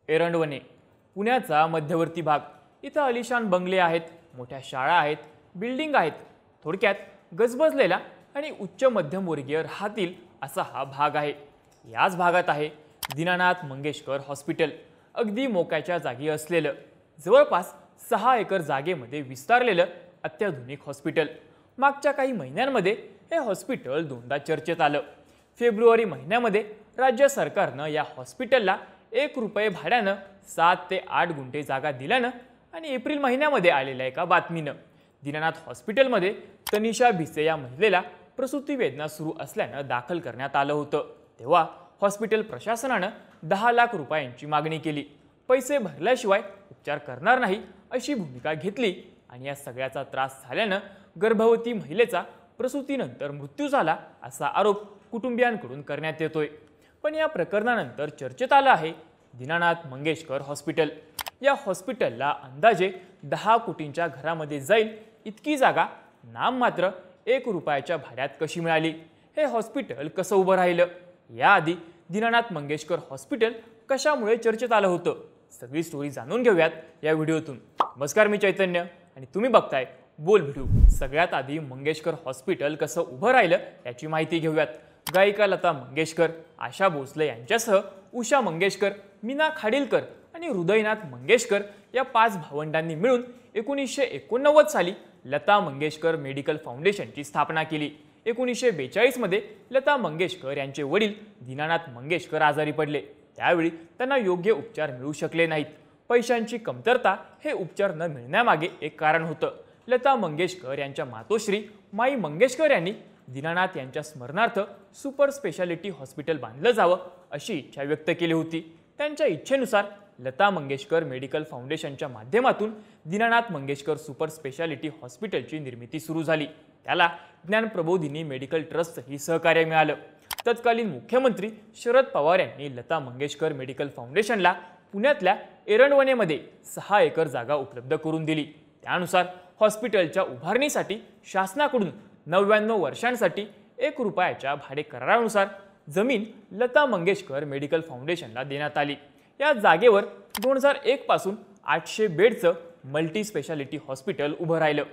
एरंडवणे पुण्याचा मध्यवर्ती भाग। इथं आलिशान बंगले आहेत, मोठ्या शाळा आहेत, बिल्डिंग आहेत। थोडक्यात गजबजलेला आणि उच्च मध्यमवर्गीय राहतील असा हा भाग आहे। याच भागात आहे दीनानाथ मंगेशकर हॉस्पिटल। अगदी मोक्याच्या जागी असलेलं, जवळपास 6 एकर जागेमध्ये विस्तारलेलं अत्याधुनिक हॉस्पिटल। मागच्या काही महिन्यांमध्ये हे हॉस्पिटल दोनदा चर्चेत आलं। फेब्रुवारी महिन्यामध्ये राज्य सरकारनं या हॉस्पिटलला 1 रुपये भाड्यानं 7 ते 8 गुंठे जागा दिल्यानं आणि एप्रिल महिन्यामध्ये आलेल्या एका बातमीनं दीनानाथ हॉस्पिटलमध्ये तनिषा भिसे या महिलेला प्रसूती वेदना सुरू असल्यानं दाखल करण्यात आलं होतं। तेव्हा हॉस्पिटल प्रशासनानं 10 लाख रुपयांची मागणी केली। पैसे भरल्याशिवाय उपचार करणार नाही अशी भूमिका घेतली आणि या सगळ्याचा त्रास झाल्यानं गर्भवती महिलेचा प्रसूतीनंतर मृत्यू झाला असा आरोप कुटुंबियांकडून करण्यात येतोय। पण या प्रकरणानंतर चर्चेत आलं आहे दीनानाथ मंगेशकर हॉस्पिटल। या हॉस्पिटलला अंदाजे 10 कोटींच्या घरामध्ये जाईल इतकी जागा नाममात्र 1 रुपयाच्या भाड्यात कशी मिळाली? हे हॉस्पिटल कसं उभं राहिलं? याआधी दीनानाथ मंगेशकर हॉस्पिटल कशामुळे चर्चेत आलं होतं? सगळी स्टोरी जाणून घेऊयात या व्हिडिओतून। नमस्कार, मी चैतन्य आणि तुम्ही बघताय बोल व्हिडिओ। सगळ्यात आधी मंगेशकर हॉस्पिटल कसं उभं राहिलं याची माहिती घेऊयात। गायिका लता मंगेशकर, आशा भोसले यांच्यासह उषा मंगेशकर, मीना खाडीलकर आणि हृदयनाथ मंगेशकर या 5 भावंडांनी मिळून 1989 साली लता मंगेशकर मेडिकल फाउंडेशनची स्थापना केली। 1942 मध्ये लता मंगेशकर यांचे वडील दीनानाथ मंगेशकर आजारी पडले। त्यावेळी त्यांना योग्य उपचार मिळू शकले नाहीत। पैशांची कमतरता हे उपचार न मिळण्यामागे एक कारण होतं। लता मंगेशकर यांच्या मातोश्री माई मंगेशकर यांनी दीनानाथ यांच्या स्मरणार्थ सुपर स्पेशालिटी हॉस्पिटल बांधलं जावं अशी इच्छा व्यक्त केली होती। त्यांच्या इच्छेनुसार लता मंगेशकर मेडिकल फाउंडेशनच्या माध्यमातून दीनानाथ मंगेशकर सुपर स्पेशालिटी हॉस्पिटलची निर्मिती सुरू झाली। त्याला ज्ञानप्रबोधिनी मेडिकल ट्रस्टचंही सहकार्य मिळालं। तत्कालीन मुख्यमंत्री शरद पवार यांनी लता मंगेशकर मेडिकल फाउंडेशनला पुण्यातल्या एरंडवणेमध्ये 6 एकर जागा उपलब्ध करून दिली। त्यानुसार हॉस्पिटलच्या उभारणीसाठी शासनाकडून 99 वर्षांसाठी 1 रुपयाच्या भाडे करारानुसार जमीन लता मंगेशकर मेडिकल फाउंडेशनला देण्यात आली। या जागेवर 2001 पासून 800 बेडचं मल्टी स्पेशालिटी हॉस्पिटल उभं राहिलं।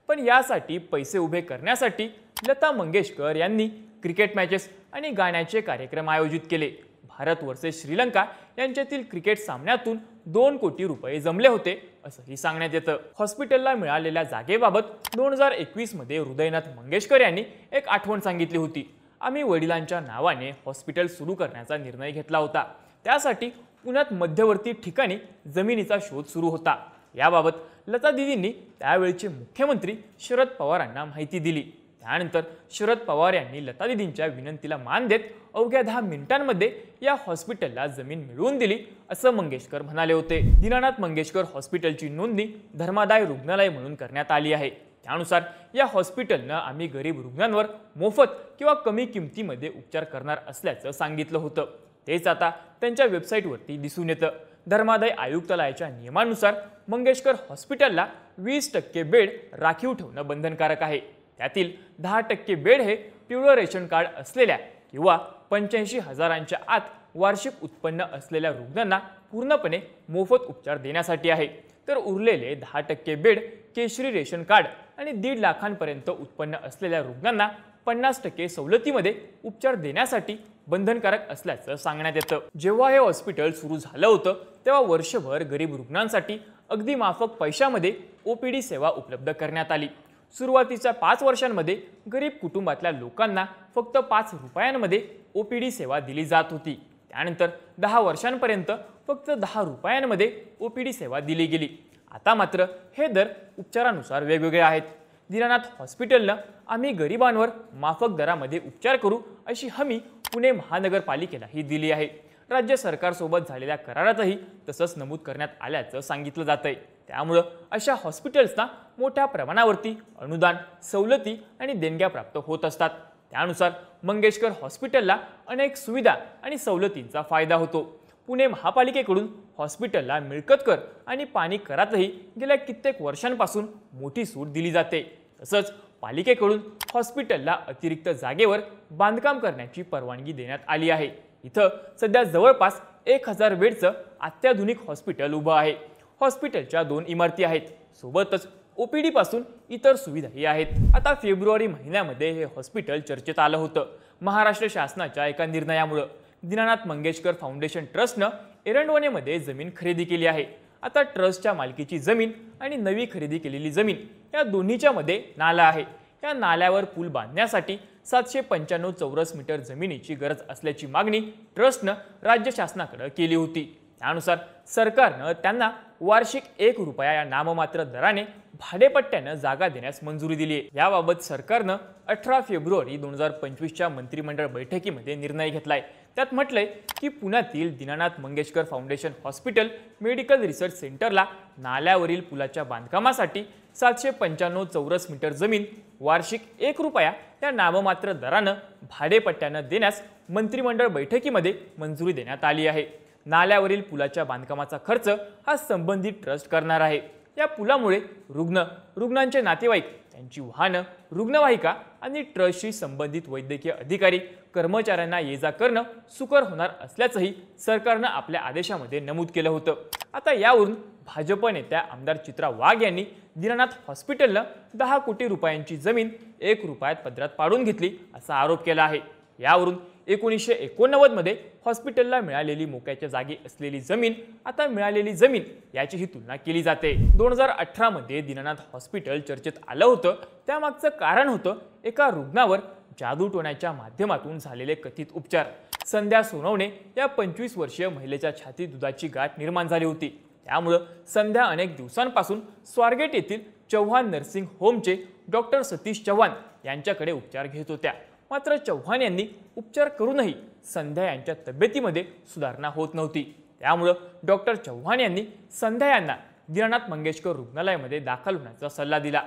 पण यासाठी पैसे उभे करण्यासाठी लता मंगेशकर यांनी क्रिकेट मॅचेस आणि गाण्याचे कार्यक्रम आयोजित केले। भारत वर्सेस श्रीलंका यांच्यातील क्रिकेट सामन्यातून 2 कोटी रुपये जमले होते असंही सांगण्यात येतं। हॉस्पिटलला मिळालेल्या जागेबाबत 2021 मध्ये हृदयनाथ मंगेशकर यांनी एक आठवण सांगितली होती। आम्ही वडिलांच्या नावाने हॉस्पिटल सुरू करण्याचा निर्णय घेतला होता। त्यासाठी पुण्यात मध्यवर्ती ठिकाणी जमिनीचा शोध सुरू होता। याबाबत लता दिदींनी त्यावेळचे मुख्यमंत्री शरद पवारांना माहिती दिली। त्यानंतर शरद पवार यांनी लता दिदींच्या विनंतीला मान देत अवघ्या 10 मिनिटांमध्ये या हॉस्पिटलला जमीन मिळवून दिली असं मंगेशकर म्हणाले होते। दीनानाथ मंगेशकर हॉस्पिटलची नोंदणी धर्मादाय रुग्णालय म्हणून करण्यात आली आहे। त्यानुसार या हॉस्पिटलनं आम्ही गरीब रुग्णांवर मोफत किंवा कमी किमतीमध्ये उपचार करणार असल्याचं सांगितलं होतं। तेच आता त्यांच्या वेबसाईटवरती दिसून येतं। धर्मादाय आयुक्तालयाच्या नियमानुसार मंगेशकर हॉस्पिटलला 20% बेड राखीव ठेवणं बंधनकारक आहे। त्यातील 10% बेड हे पिवळं रेशन कार्ड असलेल्या किंवा 85,000च्या आत वार्षिक उत्पन्न असलेल्या रुग्णांना पूर्णपणे मोफत उपचार देण्यासाठी आहे। तर उरलेले 10% बेड केशरी रेशन कार्ड आणि 1.5 लाखांपर्यंत उत्पन्न असलेल्या रुग्णांना 50% सवलतीमध्ये उपचार देण्यासाठी बंधनकारक असल्याचं सांगण्यात येतं। जेव्हा हे हॉस्पिटल सुरू झालं होतं तेव्हा वर्षभर गरीब रुग्णांसाठी अगदी माफक पैशामध्ये OPD सेवा उपलब्ध करण्यात आली। सुरुवातीच्या 5 वर्षांमध्ये गरीब कुटुंबातल्या लोकांना फक्त 5 रुपयांमध्ये OPD सेवा दिली जात होती। त्यानंतर 10 वर्षांपर्यंत फक्त 10 रुपयांमध्ये OPD सेवा दिली गेली। आता मात्र हे दर उपचारानुसार वेगवेगळे आहेत। दीनानाथ हॉस्पिटलनं आम्ही गरिबांवर माफक दरामध्ये उपचार करू अशी हमी पुणे महानगरपालिकेलाही दिली आहे। राज्य सरकारसोबत झालेल्या करारातही तसंच नमूद करण्यात आल्याचं सांगितलं जातंय। त्यामुळे अशा हॉस्पिटल्सना मोठ्या प्रमाणावरती अनुदान, सवलती आणि देणग्या प्राप्त होत असतात। त्यानुसार मंगेशकर हॉस्पिटलला अनेक सुविधा आणि सवलतींचा फायदा होतो। पुणे महापालिकेकडून हॉस्पिटलला मिळकत कर आणि पाणी करातही गेल्या कित्येक वर्षांपासून मोठी सूट दिली जाते। तसंच पालिकेकडून हॉस्पिटलला अतिरिक्त जागेवर बांधकाम करण्याची परवानगी देण्यात आली आहे। इथं सध्या जवळपास 1000 बेडचं अत्याधुनिक हॉस्पिटल उभं आहे। हॉस्पिटलच्या 2 इमारती आहेत, सोबतच ओपीडी पासून इतर सुविधाही आहेत। आता फेब्रुवारी महिन्यामध्ये हे हॉस्पिटल चर्चेत आलं होतं। महाराष्ट्र शासनाच्या एका निर्णयामुळे दीनानाथ मंगेशकर फाउंडेशन ट्रस्टनं एरंडवनेमध्ये जमीन खरेदी केली आहे। आता ट्रस्टच्या मालकीची जमीन आणि नवी खरेदी केलेली जमीन या दोन्हीच्या मध्ये नाला आहे। या नाल्यावर पूल बांधण्यासाठी 795 चौरस मीटर जमिनीची गरज असल्याची मागणी ट्रस्टनं राज्य शासनाकडे केली होती। त्यानुसार सरकारनं त्यांना वार्षिक 1 रुपया या नाममात्र दराने भाडेपट्ट्यानं जागा देण्यास मंजुरी दिली आहे। याबाबत सरकारनं 18 फेब्रुवारी 2025च्या मंत्रिमंडळ बैठकीमध्ये निर्णय घेतलाय। त्यात म्हटलंय की पुण्यातील Dinanath Mangeshkar foundation hospital medical research सेंटरला नाल्यावरील पुलाच्या बांधकामासाठी 795 चौरस मीटर जमीन वार्षिक 1 रुपया या नाममात्र दरानं भाडेपट्ट्यानं देण्यास मंत्रिमंडळ बैठकीमध्ये मंजुरी देण्यात आली आहे। नाल्यावरील पुलाच्या बांधकामाचा खर्च हा संबंधित ट्रस्ट करणार आहे। या पुलामुळे रुग्णांचे नातेवाईक, त्यांची वाहनं, रुग्णवाहिका आणि ट्रस्टशी संबंधित वैद्यकीय अधिकारी, कर्मचाऱ्यांना ये-जा करणं सुकर होणार असल्याचंही सरकारनं आपल्या आदेशामध्ये नमूद केलं होतं। आता यावरून भाजप नेत्या आमदार चित्रा वाघ यांनी दीनानाथ हॉस्पिटलनं 10 कोटी रुपयांची जमीन 1 रुपयात पदरात पाडून घेतली असा आरोप केला आहे। यावरून 1989 मध्ये हॉस्पिटलला मिळालेली मोक्याच्या जागी असलेली जमीन आता मिळालेली जमीन याचीही तुलना केली जाते। 2018 मध्ये दीनानाथ हॉस्पिटल चर्चेत आलं होतं। त्यामागचं कारण होतं एका रुग्णावर जादूटोण्याच्या माध्यमातून झालेले कथित उपचार। संध्या सोनवणे या 25 वर्षीय महिलेच्या छातीत दुधाची गाठ निर्माण झाली होती। त्यामुळे संध्या अनेक दिवसांपासून स्वारगेट येथील चव्हाण नर्सिंग होमचे डॉक्टर सतीश चव्हाण यांच्याकडे उपचार घेत होत्या। मात्र चव्हाण यांनी उपचार करूनही संध्या यांच्या तब्येतीमध्ये सुधारणा होत नव्हती। त्यामुळे डॉक्टर चव्हाण यांनी संध्या यांना दीनानाथ मंगेशकर रुग्णालयामध्ये दाखल होण्याचा सल्ला दिला।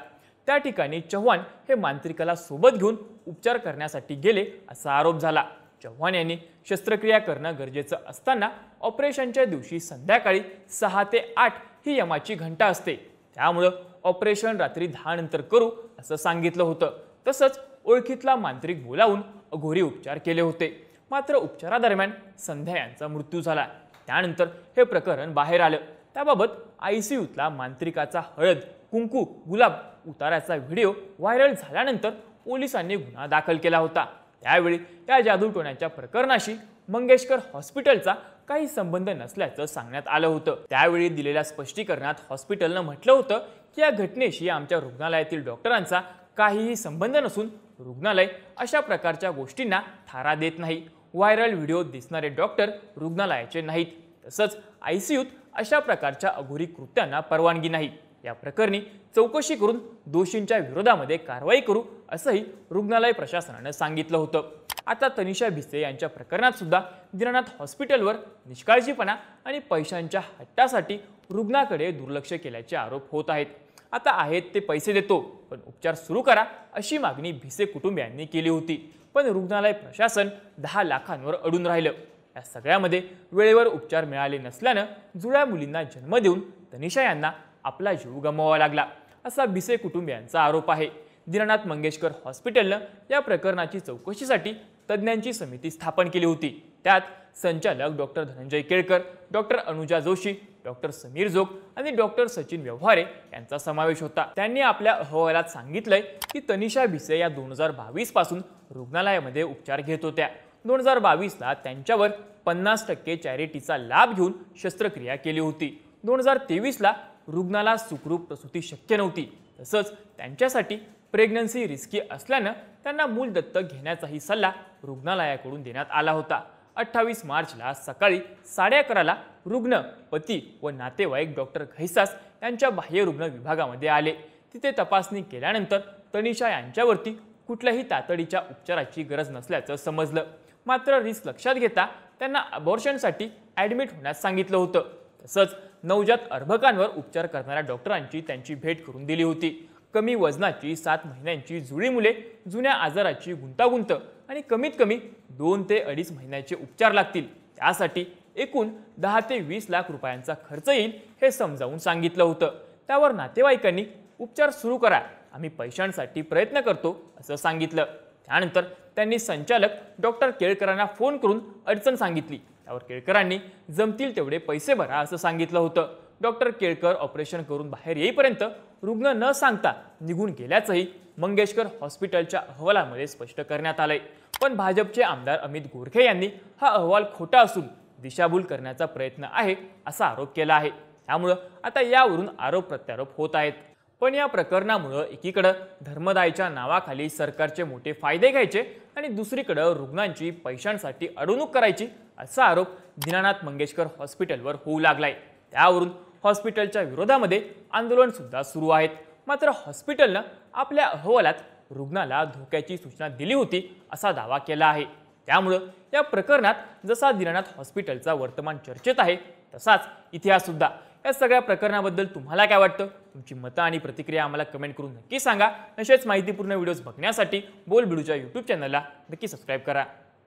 त्या ठिकाणी चव्हाण हे मांत्रिकाला सोबत घेऊन उपचार करण्यासाठी गेले असा आरोप झाला। चव्हाण यांनी शस्त्रक्रिया करणं गरजेचं असताना ऑपरेशनच्या दिवशी संध्याकाळी 6 ते 8 ही यमाची घंटा असते, त्यामुळे ऑपरेशन रात्री 10 नंतर करू असं सांगितलं होतं। तसंच ओळखीतला मांत्रिक बोलावून अघोरी उपचार केले होते। मात्र उपचारादरम्यान संध्या यांचा मृत्यू झाला। त्यानंतर हे प्रकरण बाहेर आलं। त्याबाबत आयसीयूतला मांत्रिकाचा हळद, कुंकू, गुलाब उताराचा व्हिडिओ व्हायरल झाल्यानंतर पोलिसांनी गुन्हा दाखल केला होता। त्यावेळी या जादूटोण्याच्या प्रकरणाशी मंगेशकर हॉस्पिटलचा काही संबंध नसल्याचं सांगण्यात आलं होतं। त्यावेळी दिलेल्या स्पष्टीकरणात हॉस्पिटलनं म्हटलं होतं की या घटनेशी आमच्या रुग्णालयातील डॉक्टरांचा काहीही संबंध नसून रुग्णालय अशा प्रकारच्या गोष्टींना थारा देत नाही। व्हायरल व्हिडिओ दिसणारे डॉक्टर रुग्णालयाचे नाहीत। तसंच आयसीयूत अशा प्रकारच्या अघोरी कृत्यांना परवानगी नाही। या प्रकरणी चौकशी करून दोषींच्या विरोधामध्ये कारवाई करू असंही रुग्णालय प्रशासनानं सांगितलं होतं। आता तनिषा भिसे यांच्या प्रकरणात सुद्धा दीनानाथ हॉस्पिटलवर निष्काळजीपणा आणि पैशांच्या हट्टासाठी रुग्णाकडे दुर्लक्ष केल्याचे आरोप होत आहेत। आता आहेत ते पैसे देतो पण उपचार सुरू करा अशी मागणी भिसे कुटुंबियांनी केली होती, पण रुग्णालय प्रशासन 10 लाखांवर अडून राहिलं। या सगळ्यामध्ये वेळेवर उपचार मिळाले नसल्यानं जुळ्या मुलींना जन्म देऊन तनिषा यांना आपला जीव गमवावा लागला असा भिसे कुटुंबियांचा आरोप आहे। दीनानाथ मंगेशकर हॉस्पिटलनं या प्रकरणाची चौकशीसाठी तज्ज्ञांची समिती स्थापन केली होती। त्यात संचालक doctor Dhananjay Kelkar, doctor Anuja Joshi, doctor Sameer Jog आणि डॉक्टर सचिन व्यवहारे यांचा समावेश होता। त्यांनी आपल्या अहवालात सांगितलंय की तनिषा भिसे या 2022 पासून रुग्णालयामध्ये उपचार घेत होत्या। 2022 ला त्यांच्यावर 50% चॅरिटीचा लाभ घेऊन शस्त्रक्रिया केली होती। 2023 ला रुग्णाला सुखरूप प्रसूती शक्य नव्हती। तसंच त्यांच्यासाठी प्रेग्नन्सी रिस्की असल्यानं त्यांना मूल दत्तक घेण्याचाही सल्ला रुग्णालयाकडून देण्यात आला होता। 28 मार्चला सकाळी 11:30 ला रुग्ण, पती व नातेवाईक डॉक्टर घैसास यांच्या बाह्य रुग्ण विभागामध्ये आले। तिथे तपासणी केल्यानंतर तनिषा यांच्यावरती कुठल्याही तातडीच्या उपचाराची गरज नसल्याचं समजलं। मात्र रिस्क लक्षात घेता त्यांना अबॉर्शनसाठी ॲडमिट होण्यास सांगितलं होतं। तसंच नवजात अर्भकांवर उपचार करणाऱ्या डॉक्टरांची त्यांची भेट करून दिली होती। कमी वजनाची 7 महिन्यांची जुळी मुले, जुन्या आजाराची गुंतागुंत आणि कमीत कमी 2 ते 2.5 महिन्याचे उपचार लागतील। त्यासाठी एकूण 10 ते 20 लाख रुपयांचा खर्च येईल हे समजावून सांगितलं होतं। त्यावर नातेवाईकांनी उपचार सुरू करा, आम्ही पैशांसाठी प्रयत्न करतो असं सांगितलं। त्यानंतर त्यांनी संचालक डॉक्टर केळकरांना फोन करून अडचण सांगितली। त्यावर केळकरांनी जमतील तेवढे पैसे भरा असं सांगितलं होतं. डॉक्टर केळकर ऑपरेशन करून बाहेर येईपर्यंत रुग्ण न सांगता निघून गेल्याचंही मंगेशकर हॉस्पिटलच्या अहवालामध्ये स्पष्ट करण्यात आलंय. पण भाजपचे आमदार अमित गोरखे यांनी हा अहवाल खोटा असून दिशाभूल करण्याचा प्रयत्न आहे असा आरोप केला आहे. त्यामुळे आता यावरून आरोप प्रत्यारोप होत आहेत. पण या प्रकरणामुळे एकीकडे धर्मदायच्या नावाखाली सरकारचे मोठे फायदे घ्यायचे आणि दुसरीकडे रुग्णांची पैशांसाठी अडवणूक करायची असा आरोप दीनानाथ मंगेशकर हॉस्पिटलवर होऊ लागलाय. त्यावरून हॉस्पिटलच्या विरोधामध्ये आंदोलन सुद्धा सुरू आहेत. मात्र हॉस्पिटलनं आपल्या अहवालात रुग्णाला धोक्याची सूचना दिली होती असा दावा केला आहे. त्यामुळे या प्रकरणात जसा दीनानाथ हॉस्पिटलचा वर्तमान चर्चेत आहे तसाच इतिहास सुद्धा. या सगळ्या प्रकरणाबद्दल तुम्हाला काय वाटतं? तुमची मतं आणि प्रतिक्रिया आम्हाला कमेंट करून नक्की सांगा. असेच माहितीपूर्ण व्हिडिओज बघण्यासाठी बोलबिडूच्या यूट्यूब चॅनलला नक्की सबस्क्राईब करा.